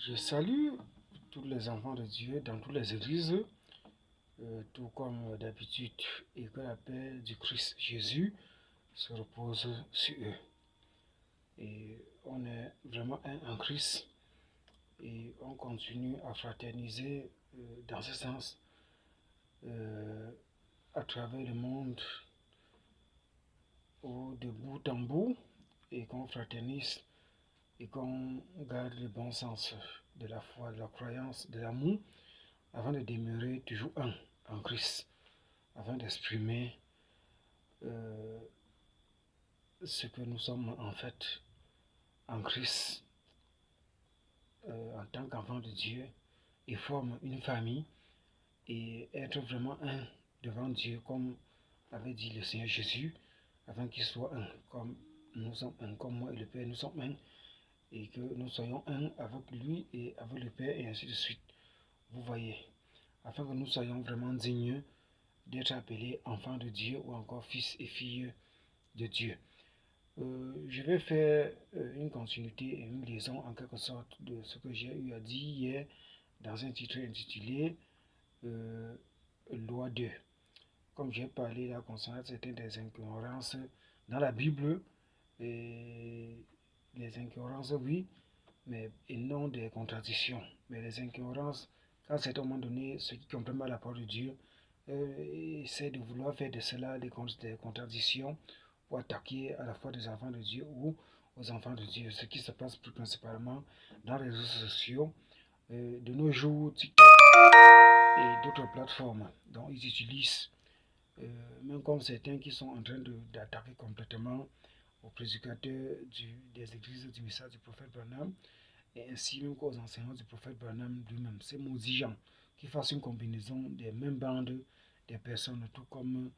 Je salue tous les enfants de Dieu dans toutes les églises, tout comme d'habitude, et que la paix du Christ Jésus se repose sur eux. Et on est vraiment un en Christ et on continue à fraterniser dans ce sens à travers le monde de bout en bout et qu'on fraternise et qu'on garde le bon sens de la foi, de la croyance, de l'amour, afin de demeurer toujours un en Christ, afin d'exprimer ce que nous sommes en fait en Christ, en tant qu'enfants de Dieu, et forme une famille et être vraiment un devant Dieu, comme avait dit le Seigneur Jésus, afin qu'il soit un, comme nous sommes un, comme moi et le Père, nous sommes un, et que nous soyons un avec lui et avec le Père, et ainsi de suite. Vous voyez, afin que nous soyons vraiment dignes d'être appelés enfants de Dieu ou encore fils et filles de Dieu. Je vais faire une continuité et une liaison en quelque sorte de ce que j'ai eu à dire hier dans un titre intitulé Loi 2. Comme j'ai parlé là concernant certaines des incohérences dans la Bible, et les incohérences oui, mais et non des contradictions. Mais les incohérences, quand à un moment donné, ceux qui comprennent mal la parole de Dieu essaient de vouloir faire de cela des contradictions pour attaquer à la fois des enfants de Dieu ou aux enfants de Dieu. Ce qui se passe plus principalement dans les réseaux sociaux de nos jours, TikTok et d'autres plateformes dont ils utilisent, même comme certains qui sont en train d'attaquer complètement aux prédicateurs des églises du message du prophète Branham et ainsi même qu'aux enseignants du prophète Branham lui-même. Ces maudits gens qui fassent une combinaison des mêmes bandes des personnes, tout comme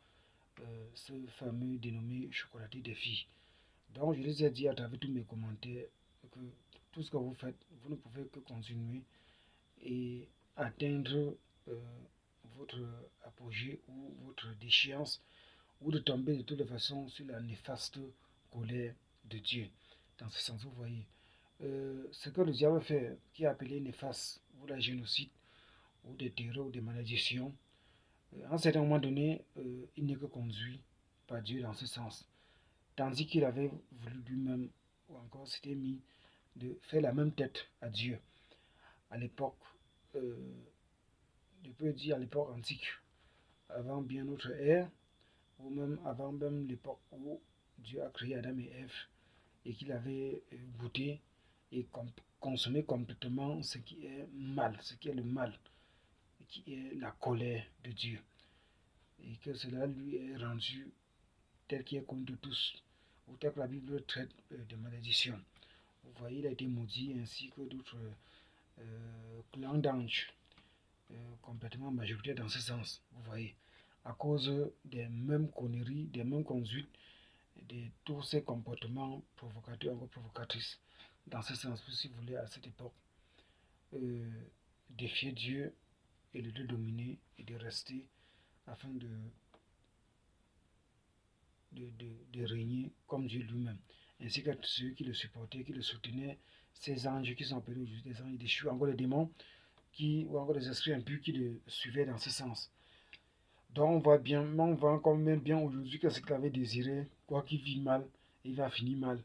ce fameux dénommé chocolatier des filles. Donc je les ai dit à travers tous mes commentaires que tout ce que vous faites, vous ne pouvez que continuer et atteindre votre apogée ou votre déchéance ou de tomber de toutes les façons sur la néfaste colère de Dieu. Dans ce sens, vous voyez, ce que le diable fait, qui est appelé néfaste, ou la génocide, ou des terreurs, ou des malédictions, à un certain moment donné, il n'est que conduit par Dieu dans ce sens. Tandis qu'il avait voulu lui-même, ou encore s'était mis de faire la même tête à Dieu. À l'époque, je peux dire à l'époque antique, avant bien notre ère, ou même avant même l'époque où Dieu a créé Adam et Ève, et qu'il avait goûté et consommé complètement ce qui est mal, ce qui est le mal, qui est la colère de Dieu. Et que cela lui est rendu tel qu'il est connu de tous, ou tel que la Bible traite de malédiction. Vous voyez, il a été maudit ainsi que d'autres clans d'anges, complètement majoritaires dans ce sens. Vous voyez, à cause des mêmes conneries, des mêmes conduites, de tous ces comportements provocateurs ou provocatrices. Dans ce sens, si vous voulez, à cette époque, défier Dieu et le dominer et de rester afin de régner comme Dieu lui-même, ainsi que ceux qui le supportaient, qui le soutenaient, ces anges qui sont appelés aujourd'hui des anges déchus, encore les démons, ou encore les esprits impurs qui le suivaient dans ce sens. Donc on voit bien, on voit quand même bien aujourd'hui que ce qu'il avait désiré, quoi qu'il vit mal, il va finir mal,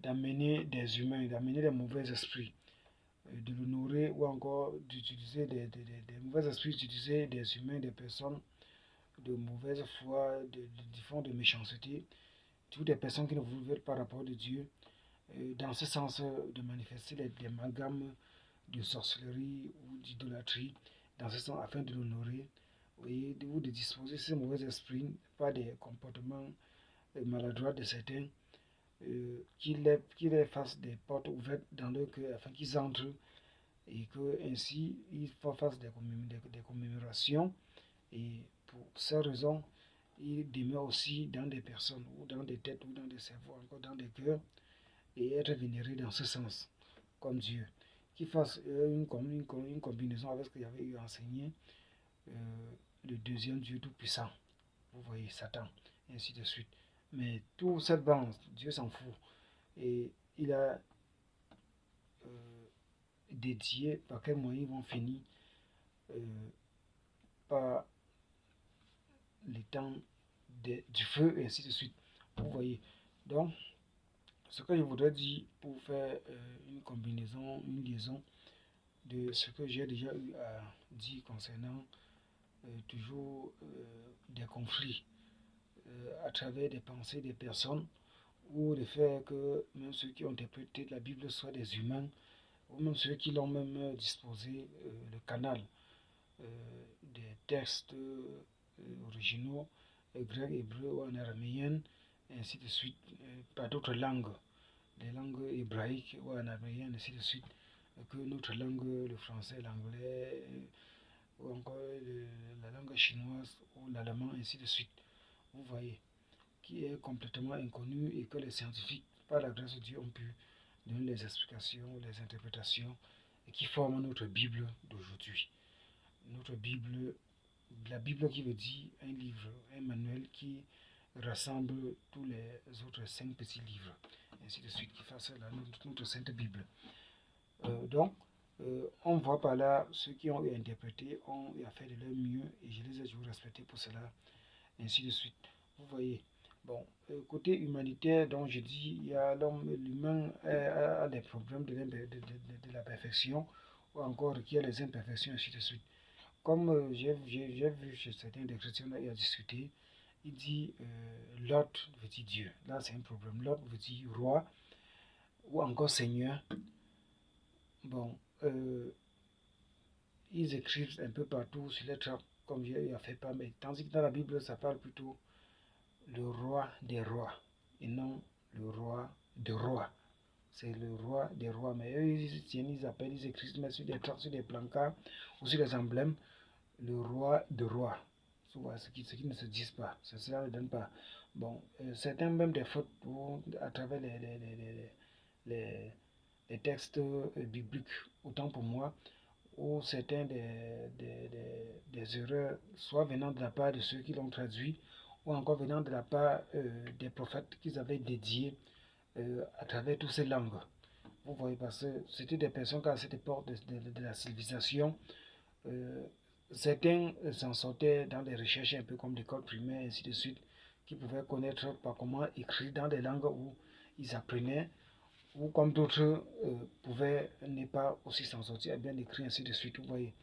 d'amener des humains, d'amener des mauvais esprits, de l'honorer ou encore d'utiliser des mauvais esprits, d'utiliser des humains, des personnes de mauvaise foi, du fond de méchanceté, toutes des personnes qui ne veulent pas rapport de Dieu, dans ce sens de manifester des amalgames de sorcellerie ou d'idolâtrie, dans ce sens afin de l'honorer, ou de disposer ces mauvais esprits, pas des comportements maladroits de certains, qui les fassent des portes ouvertes dans leur cœur afin qu'ils entrent et qu'ainsi ils fassent des commémorations. Et pour ces raisons, il demeure aussi dans des personnes, ou dans des têtes, ou dans des cerveaux, encore dans des cœurs, et être vénéré dans ce sens, comme Dieu. Qu'il fasse une combinaison avec ce qu'il avait eu enseigné, le deuxième Dieu tout-puissant. Vous voyez, Satan, et ainsi de suite. Mais toute cette bande, Dieu s'en fout. Et il a dédiés, par quels moyens ils vont finir par les temps du feu et ainsi de suite. Vous voyez. Donc, ce que je voudrais dire pour faire une combinaison, une liaison de ce que j'ai déjà eu à dire concernant toujours des conflits à travers des pensées des personnes ou le fait que même ceux qui ont interprété la Bible soient des humains ou même ceux qui l'ont même disposé, le canal des textes originaux, grec, hébreu ou en araméen, ainsi de suite, par d'autres langues, les langues hébraïques ou en araméen, ainsi de suite, que notre langue, le français, l'anglais, ou encore la langue chinoise ou l'allemand, ainsi de suite. Vous voyez, qui est complètement inconnu et que les scientifiques, par la grâce de Dieu, ont pu donner les explications, les interprétations et qui forment notre Bible d'aujourd'hui. Notre Bible, la Bible qui veut dire un livre, un manuel qui rassemble tous les autres 5 petits livres, ainsi de suite, qui fassent notre Sainte Bible. Donc, on voit par là ceux qui ont interprété, ont fait de leur mieux et je les ai toujours respectés pour cela, ainsi de suite. Vous voyez. Bon, côté humanitaire, donc je dis, il y a l'humain a des problèmes de la perfection ou encore qui a les imperfections, ainsi de suite. Comme j'ai vu chez certains des chrétiens, là, il a discuté, il dit Lot veut dire Dieu. Là, c'est un problème. Lot veut dire roi ou encore Seigneur. Bon, ils écrivent un peu partout sur les tracts, comme j'ai fait pas, mais tandis que dans la Bible, ça parle plutôt le roi des rois et non le roi de rois. C'est le roi des rois, mais eux, ils appellent, ils écrivent mais sur des tracts, sur des plancards ou sur des emblèmes, le roi de rois. Ce qui ne se disent pas, cela ne donne pas. Bon, certains même des fautes à travers les textes bibliques, autant pour moi, ou certains des erreurs, soit venant de la part de ceux qui l'ont traduit, ou encore venant de la part des prophètes qu'ils avaient dédiés à travers toutes ces langues. Vous voyez, parce que c'était des personnes qui, à cette époque de la civilisation, certains s'en sortaient dans des recherches un peu comme l'école primaire, ainsi de suite, qui pouvaient connaître par comment écrire dans des langues où ils apprenaient, ou comme d'autres pouvaient ne pas aussi s'en sortir, bien écrire, ainsi de suite, vous voyez.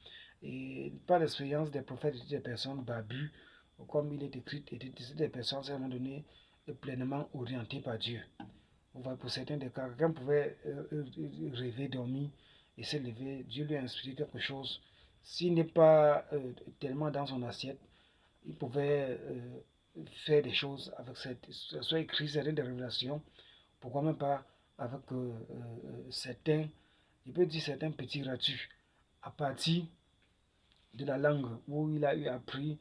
Et par l'expérience des prophètes, des personnes babues, comme il est écrit, étaient des personnes à un moment donné pleinement orientées par Dieu. Vous voyez, pour certains des cas, quelqu'un pouvait rêver, dormir et se lever, Dieu lui a inspiré quelque chose. S'il n'est pas tellement dans son assiette, il pouvait faire des choses avec soit écrire certaines des révélations, pourquoi même pas avec certains, il peut dire certains petits ratus, à partir de la langue où il a eu appris,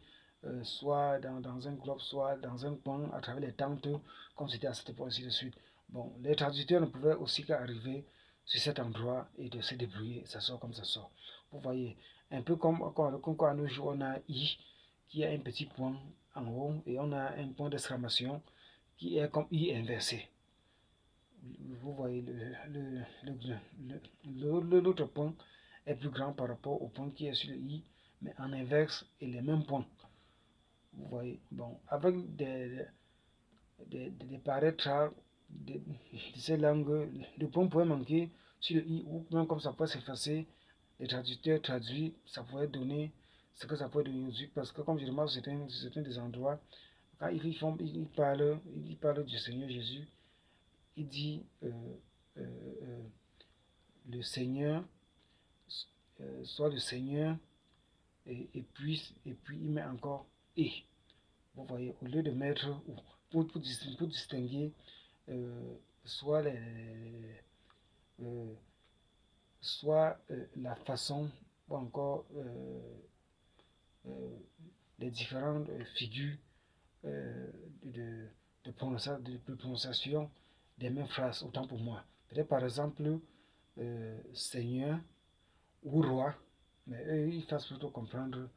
soit dans un globe, soit dans un coin, à travers les tentes, comme c'était à cette époque, ainsi de suite. Bon, les traducteurs ne pouvaient aussi qu'arriver sur cet endroit et de se débrouiller, ça sort comme ça sort. Vous voyez, un peu comme quand à nos jours, on a I, qui a un petit point en haut, et on a un point d'exclamation qui est comme I inversé. Vous voyez, l'autre point est plus grand par rapport au point qui est sur le I, mais en inverse, et les mêmes points. Vous voyez, bon, avec des paraîtres de ces langues, le point pourrait manquer sur le I, ou même comme ça peut s'effacer, les traducteurs traduits, ça pourrait donner ce que ça pourrait donner aujourd'hui, parce que comme je remarque certains des endroits, quand ils parlent du Seigneur Jésus, il dit le Seigneur, soit le Seigneur, puis il met encore et. Vous voyez, au lieu de mettre pour distinguer soit, la façon ou encore les différentes figures de, de prononciation des mêmes phrases, autant pour moi. Peut-être par exemple, Seigneur ou Roi, mais eux, ils fassent plutôt comprendre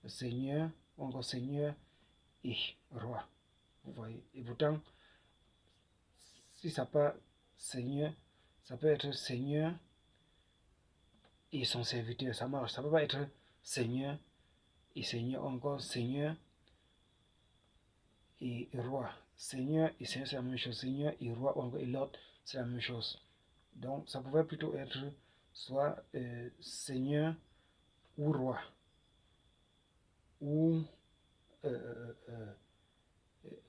Seigneur, ou encore Seigneur et Roi. Vous voyez. Et pourtant, si ça pas Seigneur, ça peut être Seigneur et son serviteur. Ça marche. Ça ne peut pas être Seigneur et Seigneur, encore Seigneur et roi. Seigneur et Seigneur, c'est la même chose. Seigneur et roi, ou encore et l'autre, c'est la même chose. Donc, ça pouvait plutôt être soit Seigneur ou roi, ou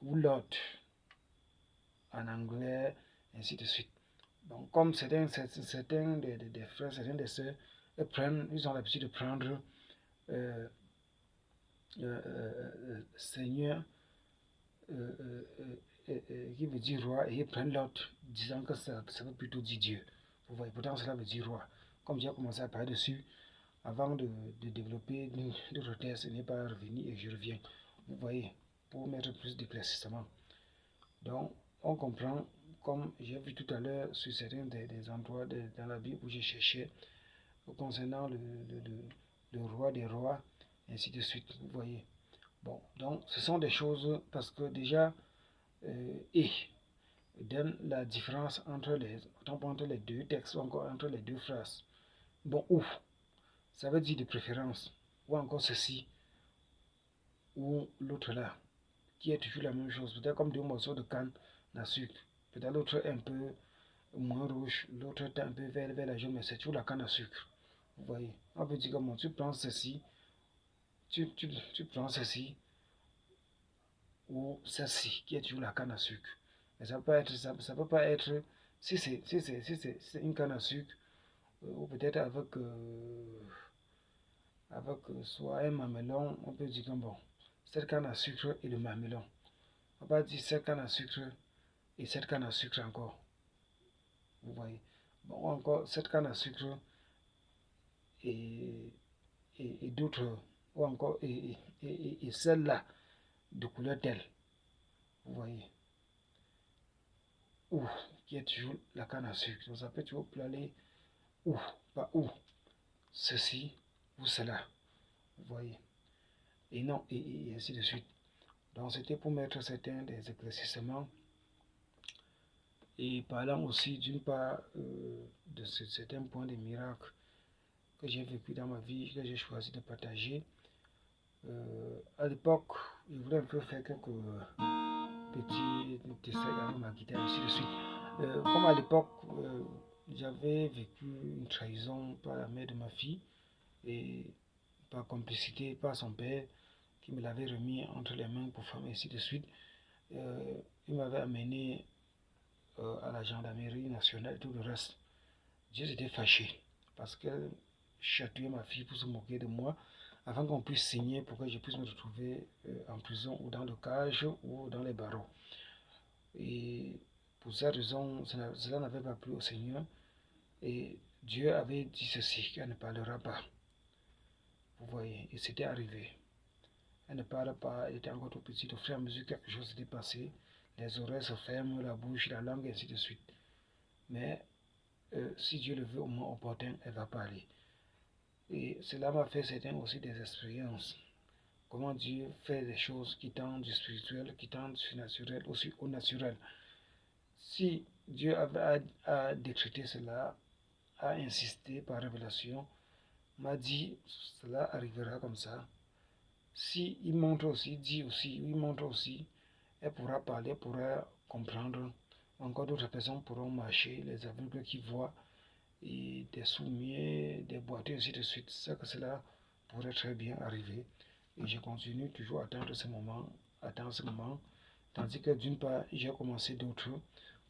Lord en anglais, ainsi de suite. Donc, comme certains des frères, certains des sœurs, ils ont l'habitude de prendre Seigneur, qui veut dire roi, et ils prennent l'autre, disant que ça veut plutôt dire Dieu. Vous voyez, pourtant cela veut dire roi. Comme j'ai commencé à parler dessus, avant de développer d'autres textes, ce n'est pas revenu et je reviens. Vous voyez, pour mettre plus d'éclaircissement. Donc, on comprend, comme j'ai vu tout à l'heure sur certains des endroits dans la Bible où j'ai cherché concernant le roi des rois, ainsi de suite. Vous voyez. Bon, donc ce sont des choses parce que déjà, et donne la différence entre les deux textes ou encore entre les deux phrases. Bon, ou, ça veut dire de préférence, ou encore ceci, ou l'autre là, qui est toujours la même chose. Peut-être comme deux morceaux de canne à sucre. Peut-être l'autre est un peu moins rouge, l'autre est un peu vers la jaune, mais c'est toujours la canne à sucre. Vous voyez, on peut dire comment tu prends ceci, tu prends ceci, ou ceci, qui est toujours la canne à sucre. Mais ça peut être, ça peut pas être, si c'est une canne à sucre, ou peut-être avec soit un mamelon, on peut dire que bon, cette canne à sucre et le mamelon. On va dire cette canne à sucre et cette canne à sucre encore. Vous voyez. Bon, encore cette canne à sucre et d'autres, ou encore et celle-là de couleur telle. Vous voyez. Ou, qui est toujours la canne à sucre. Donc ça peut toujours aller ou, pas ou, ceci ou cela. Vous voyez. Et non, et ainsi de suite. Donc c'était pour mettre certains des éclaircissements et parlant aussi d'une part de certains points de miracle que j'ai vécu dans ma vie, que j'ai choisi de partager. À l'époque, je voulais un peu faire quelques petits essais avec ma guitare, ainsi de suite. Comme à l'époque, j'avais vécu une trahison par la mère de ma fille et par complicité par son père qui me l'avait remis entre les mains pour faire ainsi de suite. Il m'avait amené à la gendarmerie nationale et tout le reste. J'étais fâché parce qu'elle chatouillait ma fille pour se moquer de moi afin qu'on puisse signer pour que je puisse me retrouver en prison ou dans le cage ou dans les barreaux. Et pour cette raison, cela n'avait pas plu au Seigneur. Et Dieu avait dit ceci, qu'elle ne parlera pas. Vous voyez, et c'était arrivé. Elle ne parle pas, elle était encore trop petite. Au fur et à mesure que quelque chose s'était passé, les oreilles se ferment, la bouche, la langue, et ainsi de suite. Mais si Dieu le veut au moment opportun, elle va parler. Et cela m'a fait certaines aussi des expériences. Comment Dieu fait des choses qui tendent du spirituel, qui tendent du surnaturel, aussi au naturel. Si Dieu a décrété cela, a insisté par révélation, m'a dit cela arrivera comme ça. Si il montre aussi, dit aussi, il montre aussi, elle pourra parler, pourra comprendre. Encore d'autres personnes pourront marcher, les aveugles qui voient, et des soumiers, des boiteux, ainsi de suite. C'est que cela pourrait très bien arriver. Et je continue toujours à attendre ce moment, tandis que d'une part, j'ai commencé d'autres,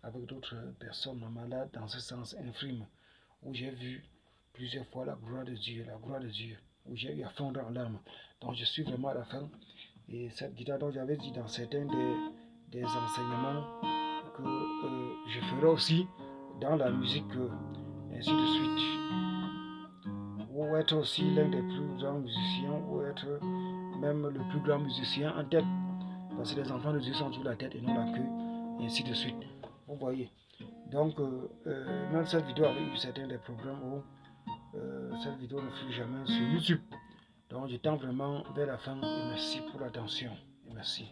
avec d'autres personnes malades dans ce sens infime, où j'ai vu plusieurs fois la gloire de Dieu, où j'ai eu à fondre en larmes. Donc je suis vraiment à la fin. Et cette guitare dont j'avais dit dans certains des enseignements que je ferai aussi dans la musique, ainsi de suite. Ou être aussi l'un des plus grands musiciens, ou être même le plus grand musicien en tête. Parce que les enfants de Dieu sont sur la tête et non la queue, et ainsi de suite. Vous voyez. Donc, même cette vidéo avait eu certains des programmes où cette vidéo ne fut jamais sur YouTube. Donc, je tends vraiment vers la fin et merci pour l'attention. Et merci.